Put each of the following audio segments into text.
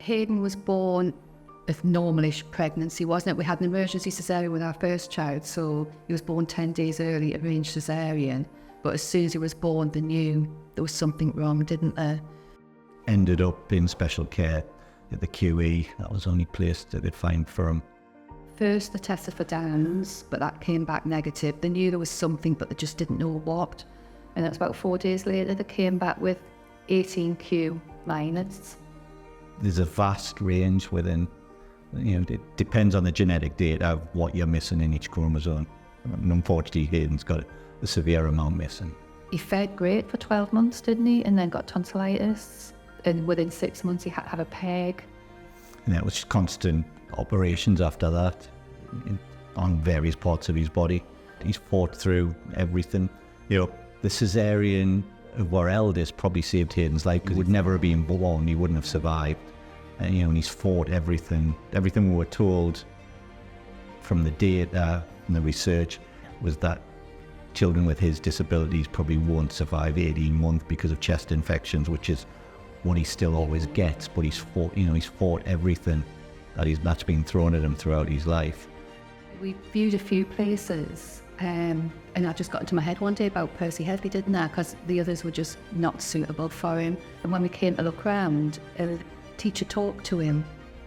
Haydn was born a normalish pregnancy, wasn't it? We had an emergency cesarean with our first child, so he was born 10 days early, arranged cesarean. But as soon as he was born, they knew there was something wrong, didn't they? Ended up in special care at the QE. That was the only place they could find for him. First they tested for Downs, but that came back negative. They knew there was something, but they just didn't know what. And it was about 4 days later they came back with 18q minus. There's a vast range within, it depends on the genetic data of what you're missing in each chromosome. And unfortunately, Haydn's got a severe amount missing. He fared great for 12 months, didn't he? And then got tonsillitis. And within 6 months, he had to have a peg. And it was just constant operations after that on various parts of his body. He's fought through everything. The cesarean of our eldest probably saved Haydn's life, because he'd never have been born, he wouldn't have survived. And he's fought everything. Everything we were told from the data and the research was that children with his disabilities probably won't survive 18 months because of chest infections, which is what he still always gets. But he's fought everything that's been thrown at him throughout his life. We viewed a few places, and I just got into my head one day about Percy Hedley, didn't I? Because the others were just not suitable for him. And when we came to look round, a teacher talked to him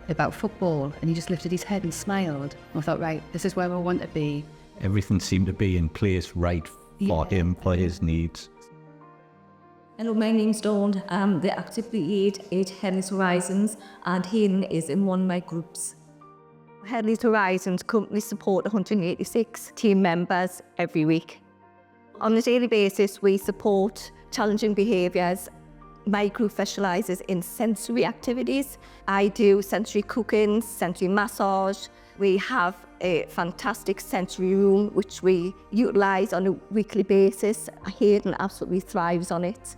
about football, and he just lifted his head and smiled. And I thought, right, this is where I want to be. Everything seemed to be in place right for him, for his needs. Hello, my name's Dawn. I'm the active lead at Hedleys Horizons, and Haydn is in one of my groups. Hedleys Horizons currently support 186 team members every week. On a daily basis, we support challenging behaviours. My group specialises in sensory activities. I do sensory cooking, sensory massage. We have a fantastic sensory room which we utilise on a weekly basis. Haydn absolutely thrives on it.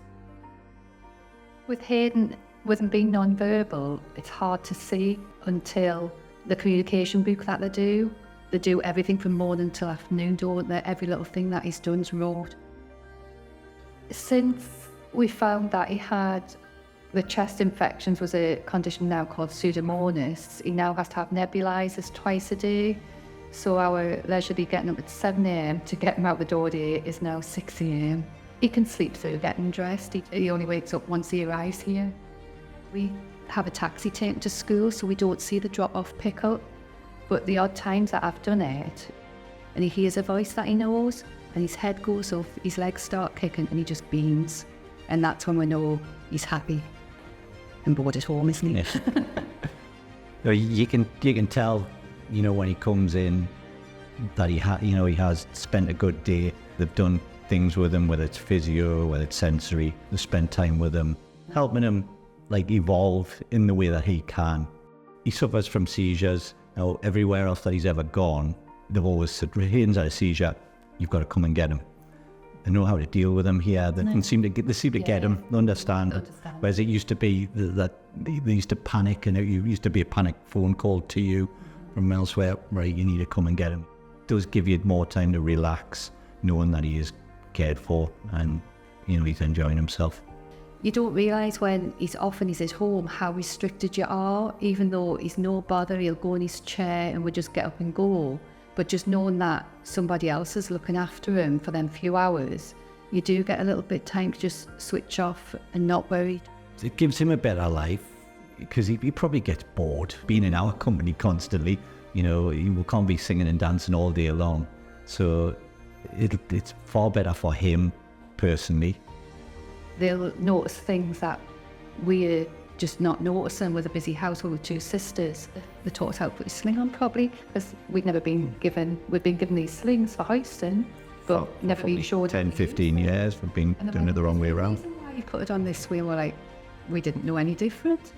With Haydn, with him being non-verbal, it's hard to see until the communication book that they do. They do everything from morning till afternoon, don't they? Every little thing that he's done's wrote. Since we found that he had the chest infections, was a condition now called pseudomonas, he now has to have nebulizers twice a day. So our leisurely getting up at 7 a.m. to get him out the door day is now 6 a.m. He can sleep through getting dressed. He only wakes up once he arrives here. We have a taxi taken to school, so we don't see the drop-off pickup. But the odd times that I've done it, and he hears a voice that he knows, and his head goes up, his legs start kicking, and he just beams. And that's when we know he's happy and bored at home, isn't he? Yeah. You can tell, when he comes in, that he has spent a good day. They've done things with him, whether it's physio, whether it's sensory. They've spent time with him, helping him evolve in the way that he can. He suffers from seizures. Everywhere else that he's ever gone, they've always said, Haydn's had a seizure, you've got to come and get him. They know how to deal with him here. They seem to get him, they understand. Whereas it used to be that they used to panic, and it used to be a panic phone call to you from elsewhere, right, you need to come and get him. It does give you more time to relax, knowing that he is cared for and he's enjoying himself. You don't realise when he's off and he's at home how restricted you are. Even though he's no bother, he'll go in his chair and we'll just get up and go. But just knowing that somebody else is looking after him for them few hours, you do get a little bit time to just switch off and not worry. It gives him a better life, because he probably gets bored being in our company constantly. He can't be singing and dancing all day long. So it's far better for him personally. They'll notice things that we're just not noticing with a busy household with 2 sisters. They taught us how to put a sling on, probably, because we've been given these slings for hoisting, but never been showed. 10, 15 years we've been doing it the wrong way around. Why you put it on this way? We're we didn't know any different.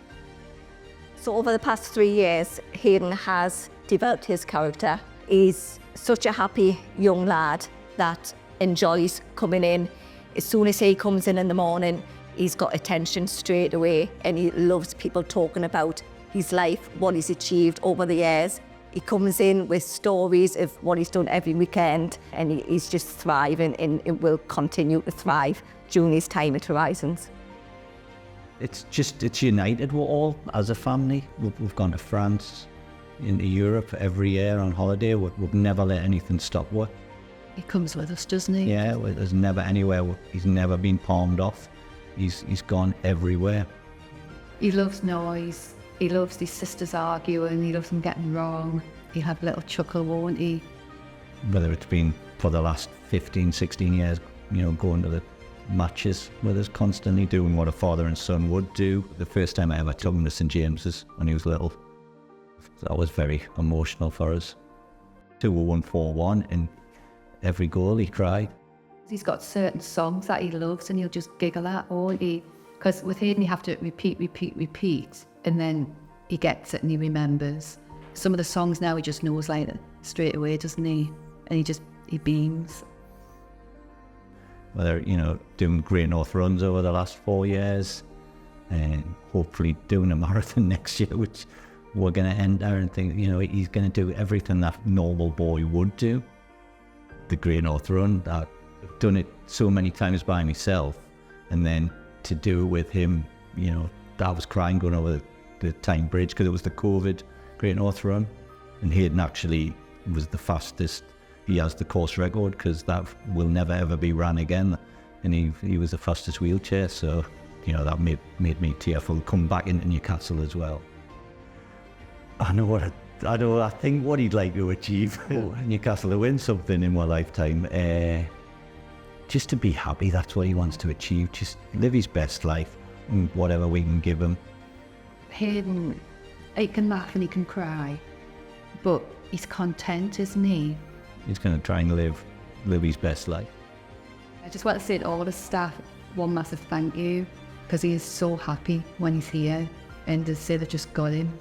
So over the past 3 years, Haydn has developed his character. He's such a happy young lad that enjoys coming in. As soon as he comes in the morning, he's got attention straight away, and he loves people talking about his life, what he's achieved over the years. He comes in with stories of what he's done every weekend, and he's just thriving, and it will continue to thrive during his time at Horizons. it's united. We're all, as a family, we've gone to France, into Europe every year on holiday. We've never let anything stop us. He comes with us, doesn't he? Yeah, there's never anywhere, he's never been palmed off. He's gone everywhere. He loves noise. He loves his sisters arguing. He loves them getting wrong. He'll have a little chuckle, won't he? Whether it's been for the last 15, 16 years, going to the matches with us, constantly doing what a father and son would do. The first time I ever took him to St James's when he was little, that was very emotional for us. 2 were 1-4-1, and every goal he cried. He's got certain songs that he loves and he'll just giggle at, won't he? Because with Haydn you have to repeat, and then he gets it and he remembers. Some of the songs now he just knows like straight away, doesn't he? And he beams. Whether, doing Great North runs over the last 4 years, and hopefully doing a marathon next year, which we're going to end there and think, he's going to do everything that normal boy would do. The Great North Run, I've done it so many times by myself, and then to do it with him, I was crying going over the Tyne Bridge because it was the COVID Great North Run, and Haydn actually was the fastest. He has the course record because that will never ever be ran again, and he was the fastest wheelchair, so that made me tearful. Come back into Newcastle as well. I think what he'd like to achieve, Newcastle to win something in my lifetime, just to be happy. That's what he wants to achieve. Just live his best life, and whatever we can give him. Haydn, he can laugh and he can cry, but he's content, isn't he? He's going to try and live his best life. I just want to say to all the staff, one massive thank you, because he is so happy when he's here, and to say they just got him.